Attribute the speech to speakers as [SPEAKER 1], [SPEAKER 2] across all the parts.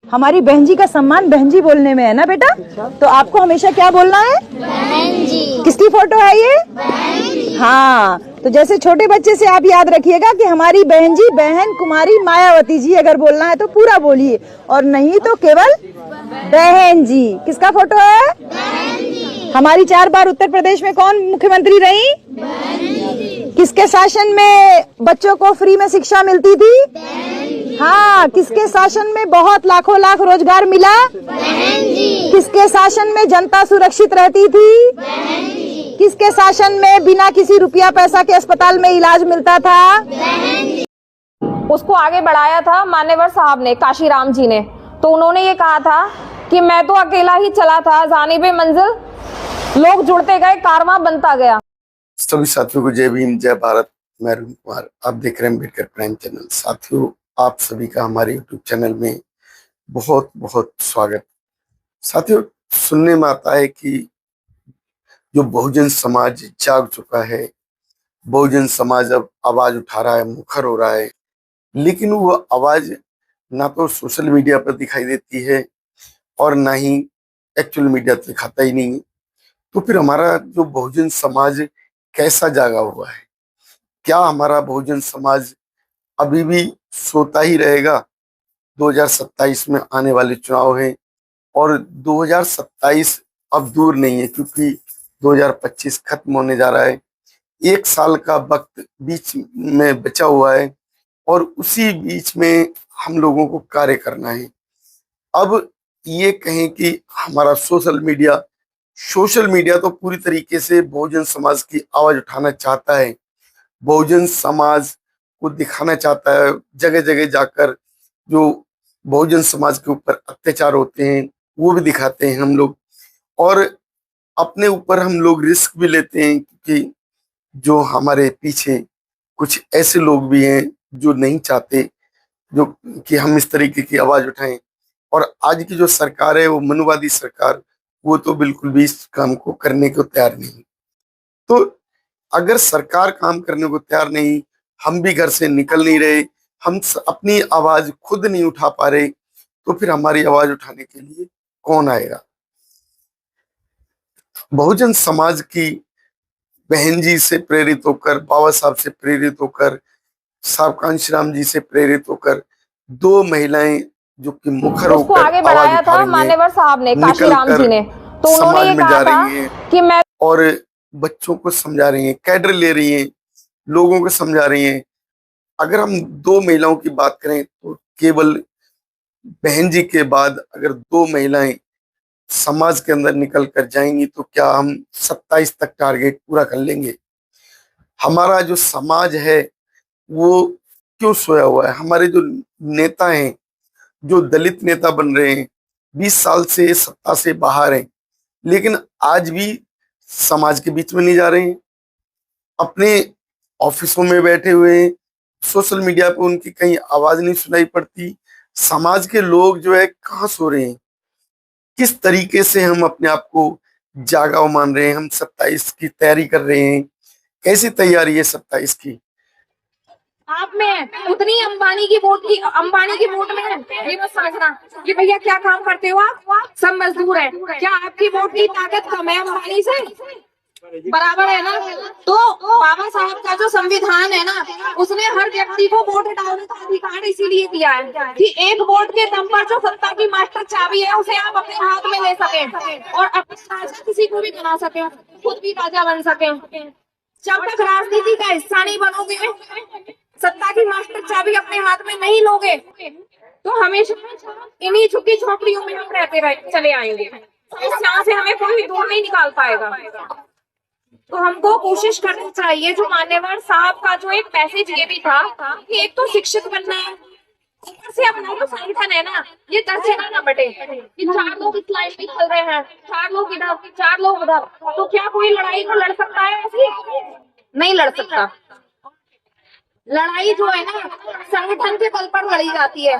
[SPEAKER 1] हमारी बहन जी का सम्मान बहन जी बोलने में है ना बेटा। तो आपको हमेशा क्या बोलना है?
[SPEAKER 2] बहन जी।
[SPEAKER 1] किसकी फोटो है ये?
[SPEAKER 2] बहन जी।
[SPEAKER 1] हाँ, तो जैसे छोटे बच्चे से आप याद रखिएगा कि हमारी बहन जी बहन कुमारी मायावती जी, अगर बोलना है तो पूरा बोलिए और नहीं तो केवल बहन जी। किसका फोटो है?
[SPEAKER 2] बहन जी।
[SPEAKER 1] हमारी 4 बार उत्तर प्रदेश में कौन मुख्यमंत्री रही?
[SPEAKER 2] बहन जी।
[SPEAKER 1] किसके शासन में बच्चों को फ्री में शिक्षा मिलती थी?
[SPEAKER 2] बहन जी।
[SPEAKER 1] हाँ, किसके शासन में बहुत लाखों लाख रोजगार मिला?
[SPEAKER 2] बहन जी।
[SPEAKER 1] किसके शासन में जनता सुरक्षित रहती थी?
[SPEAKER 2] बहन जी।
[SPEAKER 1] किसके शासन में बिना किसी रुपया पैसा के अस्पताल में इलाज मिलता था?
[SPEAKER 2] बहन जी।
[SPEAKER 3] उसको आगे बढ़ाया था मान्यवर साहब ने, काशीराम जी ने। तो उन्होंने ये कहा था कि मैं तो अकेला ही चला था, जानिबे मंजिल लोग जुड़ते गए, कारवां बनता गया।
[SPEAKER 4] सभी साथियों को जय भीम, जय भारत। मैं अरुण कुमार, आप देख रहे हैं अम्बेडकर प्राइम चैनल। साथियों, आप सभी का हमारे यूट्यूब चैनल में बहुत बहुत स्वागत। साथियों, सुनने में आता है कि जो बहुजन समाज जाग चुका है, बहुजन समाज अब आवाज उठा रहा है, मुखर हो रहा है, लेकिन वो आवाज ना तो सोशल मीडिया पर दिखाई देती है और ना ही एक्चुअल मीडिया दिखाता ही नहीं। तो फिर हमारा जो बहुजन समाज कैसा जागा हुआ है? क्या हमारा बहुजन समाज अभी भी सोता ही रहेगा? 2027 में आने वाले चुनाव हैं और 2027 अब दूर नहीं है, क्योंकि 2025 खत्म होने जा रहा है। 1 साल का वक्त बीच में बचा हुआ है और उसी बीच में हम लोगों को कार्य करना है। अब ये कहें कि हमारा सोशल मीडिया तो पूरी तरीके से बहुजन समाज की आवाज उठाना चाहता है, बहुजन समाज को दिखाना चाहता है। जगह जगह जाकर जो बहुजन समाज के ऊपर अत्याचार होते हैं वो भी दिखाते हैं हम लोग, और अपने ऊपर हम लोग रिस्क भी लेते हैं, क्योंकि जो हमारे पीछे कुछ ऐसे लोग भी हैं जो नहीं चाहते जो कि हम इस तरीके की आवाज उठाएं। और आज की जो सरकार है वो मनुवादी सरकार, वो तो बिल्कुल भी इस काम को करने को तैयार नहीं। तो अगर सरकार काम करने को तैयार नहीं, हम भी घर से निकल नहीं रहे, अपनी आवाज खुद नहीं उठा पा रहे, तो फिर हमारी आवाज उठाने के लिए कौन आएगा? बहुजन समाज की बहन जी से प्रेरित होकर, बाबा साहब से प्रेरित होकर, साहब कांशीराम जी से प्रेरित होकर 2 महिलाएं जो कि मुखर
[SPEAKER 3] उसको
[SPEAKER 4] होकर
[SPEAKER 3] आगे
[SPEAKER 4] आवाज
[SPEAKER 3] बढ़ाया
[SPEAKER 4] उठा
[SPEAKER 3] था
[SPEAKER 4] रही हैं,
[SPEAKER 3] मान्यवर साहब ने,
[SPEAKER 4] निकल
[SPEAKER 3] काशीराम जी
[SPEAKER 4] कर
[SPEAKER 3] ने। तो उन्होंने
[SPEAKER 4] समाज
[SPEAKER 3] ये
[SPEAKER 4] में
[SPEAKER 3] कहा
[SPEAKER 4] जा
[SPEAKER 3] था
[SPEAKER 4] रही हैं
[SPEAKER 3] कि मैं
[SPEAKER 4] और बच्चों को समझा रही हैं, कैडर ले रही हैं, लोगों को समझा रही हैं। अगर हम 2 महिलाओं की बात करें तो केवल बहन जी के बाद अगर 2 महिलाएं समाज के अंदर निकल कर जाएंगी तो क्या हम 27 तक टारगेट पूरा कर लेंगे? हमारा जो समाज है वो क्यों सोया हुआ है? हमारे जो नेता हैं, जो दलित नेता बन रहे हैं, 20 साल से सत्ता से बाहर हैं, लेकिन आज भी समाज के बीच में नहीं जा रहे हैं, अपने ऑफिसों में बैठे हुए हैं, सोशल मीडिया पे उनकी कहीं आवाज नहीं सुनाई पड़ती। समाज के लोग जो है कहाँ सो रहे हैं? किस तरीके से हम अपने आप को जागा मान रहे हैं? हम 27 की तैयारी कर रहे हैं, कैसी तैयारी है 27 की?
[SPEAKER 3] आप में उतनी अंबानी की वोट में है, ये मत समझना कि भैया क्या काम करते हो आप, सब मजदूर हैं। क्या आपकी वोट की ताकत कम है अंबानी से? बराबर है ना। तो बाबा साहब का जो संविधान है ना, उसने हर व्यक्ति को वोट डालने का अधिकार इसीलिए दिया है कि एक वोट के दम पर जो सत्ता की मास्टर चाबी है उसे आप अपने हाथ में ले सके और अपने राजा किसी को भी बना सके, खुद भी राजा बन सके। जब तक राजनीति का हिस्सा नहीं बनोगे, सत्ता की मास्टर चाबी अपने हाथ में नहीं लोगे, तो हमेशा इन्हीं झुग्गी झोपड़ियों में हम रहते चले आएंगे। इस यहाँ से हमें कोई भी दूर नहीं निकाल पाएगा। तो हमको कोशिश करनी चाहिए, जो मान्यवर साहब का जो एक मैसेज ये भी था कि एक तो शिक्षित बनना है, ऊपर से अपना जो संगठन है ना, ये दर्जना ना बटे कि 4 लोग इस लाइन में चल रहे हैं, 4 लोग इधर, 4 लोग उधर। तो क्या कोई लड़ाई को लड़ सकता है? ऐसी नहीं लड़ सकता। लड़ाई जो है ना संगठन के बल पर लड़ी जाती है।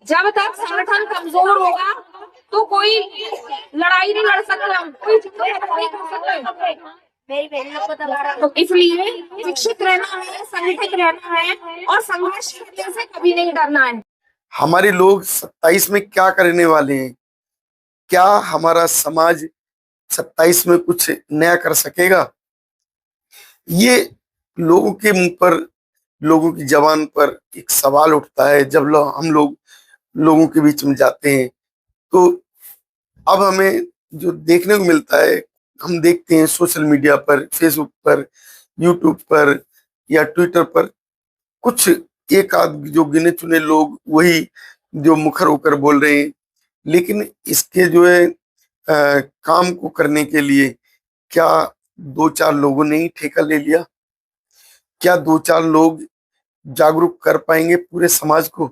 [SPEAKER 3] जब तक संगठन कमजोर होगा तो कोई लड़ाई नहीं लड़ सकता, कोई नहीं कर सकता। तो इसलिए शिक्षित रहना है, संगठित रहना है और संघर्ष करने से कभी नहीं डरना है।
[SPEAKER 4] हमारे लोग 27 में क्या करने वाले हैं? क्या हमारा समाज 27 में कुछ नया कर सकेगा? ये लोगों के मुंह पर, लोगों की जबान पर एक सवाल उठता है जब हम लोग लोगों के बीच में जाते हैं। तो अब हमें जो देखने को मिलता है, हम देखते हैं सोशल मीडिया पर, फेसबुक पर, यूट्यूब पर या ट्विटर पर, कुछ एक आध जो गिने चुने लोग वही जो मुखर होकर बोल रहे हैं। लेकिन इसके जो है काम को करने के लिए क्या दो चार लोगों ने ही ठेका ले लिया? क्या दो चार लोग जागरूक कर पाएंगे पूरे समाज को?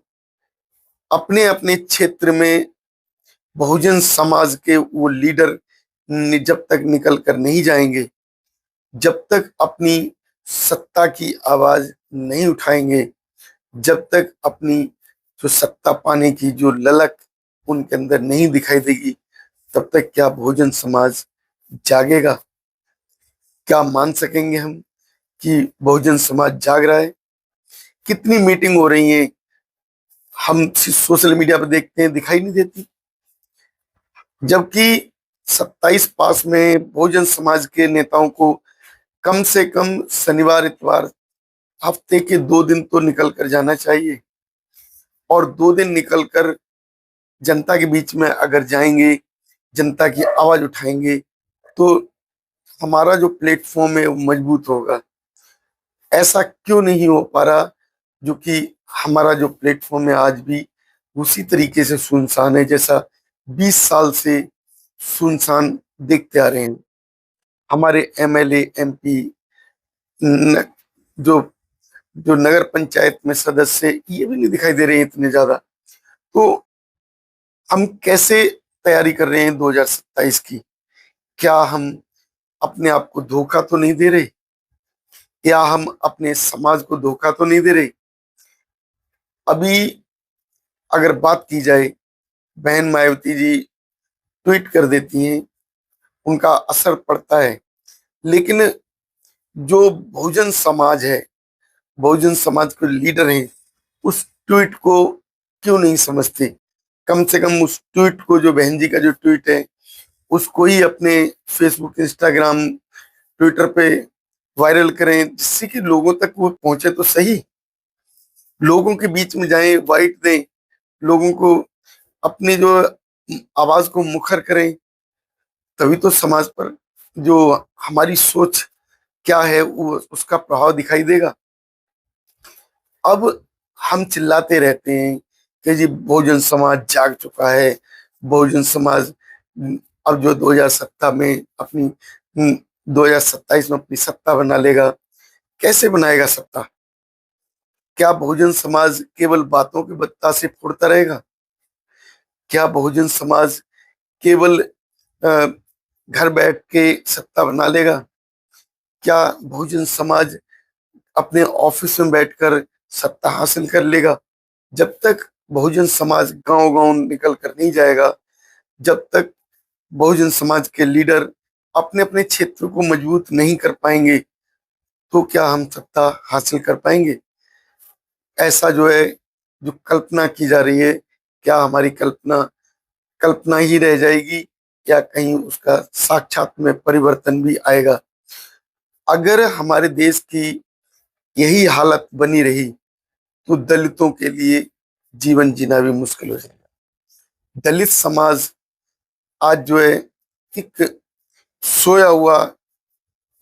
[SPEAKER 4] अपने अपने क्षेत्र में बहुजन समाज के वो लीडर जब तक निकल कर नहीं जाएंगे, जब तक अपनी सत्ता की आवाज नहीं उठाएंगे, जब तक अपनी जो सत्ता पाने की जो ललक उनके अंदर नहीं दिखाई देगी, तब तक क्या बहुजन समाज जागेगा? क्या मान सकेंगे हम कि बहुजन समाज जाग रहा है? कितनी मीटिंग हो रही है, हम सोशल मीडिया पर देखते हैं, दिखाई नहीं देती। जबकि 27 पास में बहुजन समाज के नेताओं को कम से कम शनिवार इतवार हफ्ते के 2 दिन तो निकल कर जाना चाहिए। और 2 दिन निकलकर जनता के बीच में अगर जाएंगे, जनता की आवाज उठाएंगे, तो हमारा जो प्लेटफॉर्म है वो मजबूत होगा। ऐसा क्यों नहीं हो पा रहा? जो कि हमारा जो प्लेटफॉर्म है आज भी उसी तरीके से सुनसान है जैसा 20 साल से सुनसान देखते आ रहे हैं। हमारे एमएलए, एमपी, जो जो नगर पंचायत में सदस्य, ये भी नहीं दिखाई दे रहे हैं इतने ज्यादा। तो हम कैसे तैयारी कर रहे हैं 2027 की? क्या हम अपने आप को धोखा तो नहीं दे रहे, या हम अपने समाज को धोखा तो नहीं दे रहे? अभी अगर बात की जाए, बहन मायावती जी ट्वीट कर देती हैं, उनका असर पड़ता है। लेकिन जो बहुजन समाज है, बहुजन समाज के लीडर हैं, उस ट्वीट को क्यों नहीं समझते? कम से कम उस ट्वीट को, जो बहन जी का जो ट्वीट है, उसको ही अपने फेसबुक, इंस्टाग्राम, ट्विटर पे वायरल करें, जिससे कि लोगों तक वो पहुंचे तो सही। लोगों के बीच में जाएं, वाइट दें, लोगों को अपनी जो आवाज को मुखर करें, तभी तो समाज पर जो हमारी सोच क्या है वो उसका प्रभाव दिखाई देगा। अब हम चिल्लाते रहते हैं कि जी बहुजन समाज जाग चुका है, बहुजन समाज अब जो 2027 में अपनी 2027 में अपनी सत्ता बना लेगा। कैसे बनाएगा सत्ता? क्या बहुजन समाज केवल बातों के बत्ता से फुड़ता रहेगा? क्या बहुजन समाज केवल अ, घर बैठ के सत्ता बना लेगा? क्या बहुजन समाज अपने ऑफिस में बैठकर सत्ता हासिल कर लेगा? जब तक बहुजन समाज गांव गांव निकल कर नहीं जाएगा, जब तक बहुजन समाज के लीडर अपने अपने क्षेत्र को मजबूत नहीं कर पाएंगे, तो क्या हम सत्ता हासिल कर पाएंगे? ऐसा जो है, जो कल्पना की जा रही है, क्या हमारी कल्पना कल्पना ही रह जाएगी, या कहीं उसका साक्षात में परिवर्तन भी आएगा? अगर हमारे देश की यही हालत बनी रही, तो दलितों के लिए जीवन जीना भी मुश्किल हो जाएगा। दलित समाज आज जो है एक सोया हुआ,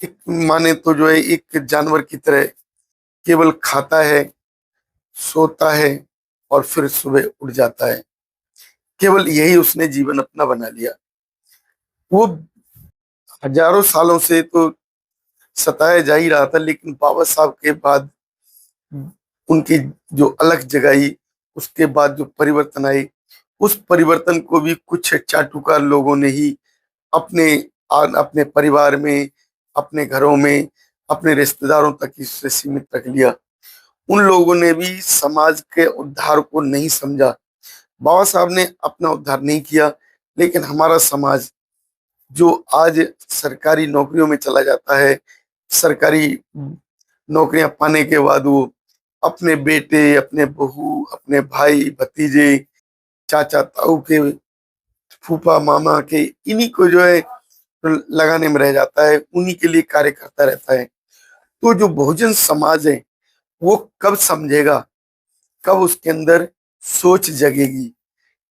[SPEAKER 4] एक माने तो जो है एक जानवर की तरह केवल खाता है, सोता है और फिर सुबह उठ जाता है। केवल यही उसने जीवन अपना बना लिया। वो हजारों सालों से तो सताया जा ही रहा था, लेकिन बाबा साहब के बाद उनकी जो अलग जगाई, उसके बाद जो परिवर्तन आई, उस परिवर्तन को भी कुछ चाटुकार लोगों ने ही अपने अपने परिवार में, अपने घरों में, अपने रिश्तेदारों तक ही से सीमित रख लिया। उन लोगों ने भी समाज के उद्धार को नहीं समझा। बाबा साहब ने अपना उद्धार नहीं किया, लेकिन हमारा समाज जो आज सरकारी नौकरियों में चला जाता है, सरकारी नौकरियां पाने के बाद वो अपने बेटे, अपने बहू, अपने भाई भतीजे, चाचा ताऊ के, फूफा मामा के, इन्हीं को जो है लगाने में रह जाता है, उन्हीं के लिए कार्य करता रहता है। तो जो बहुजन समाज है वो कब समझेगा, कब उसके अंदर सोच जगेगी?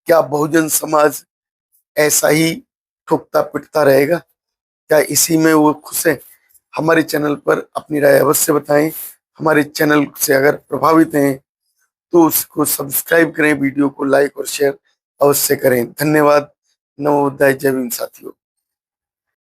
[SPEAKER 4] क्या बहुजन समाज ऐसा ही ठोकता पिटता रहेगा? क्या इसी में वो खुश है? हमारे चैनल पर अपनी राय अवश्य बताएं। हमारे चैनल से अगर प्रभावित हैं तो उसको सब्सक्राइब करें, वीडियो को लाइक और शेयर अवश्य करें। धन्यवाद। नमोदय, जय भीम साथियों।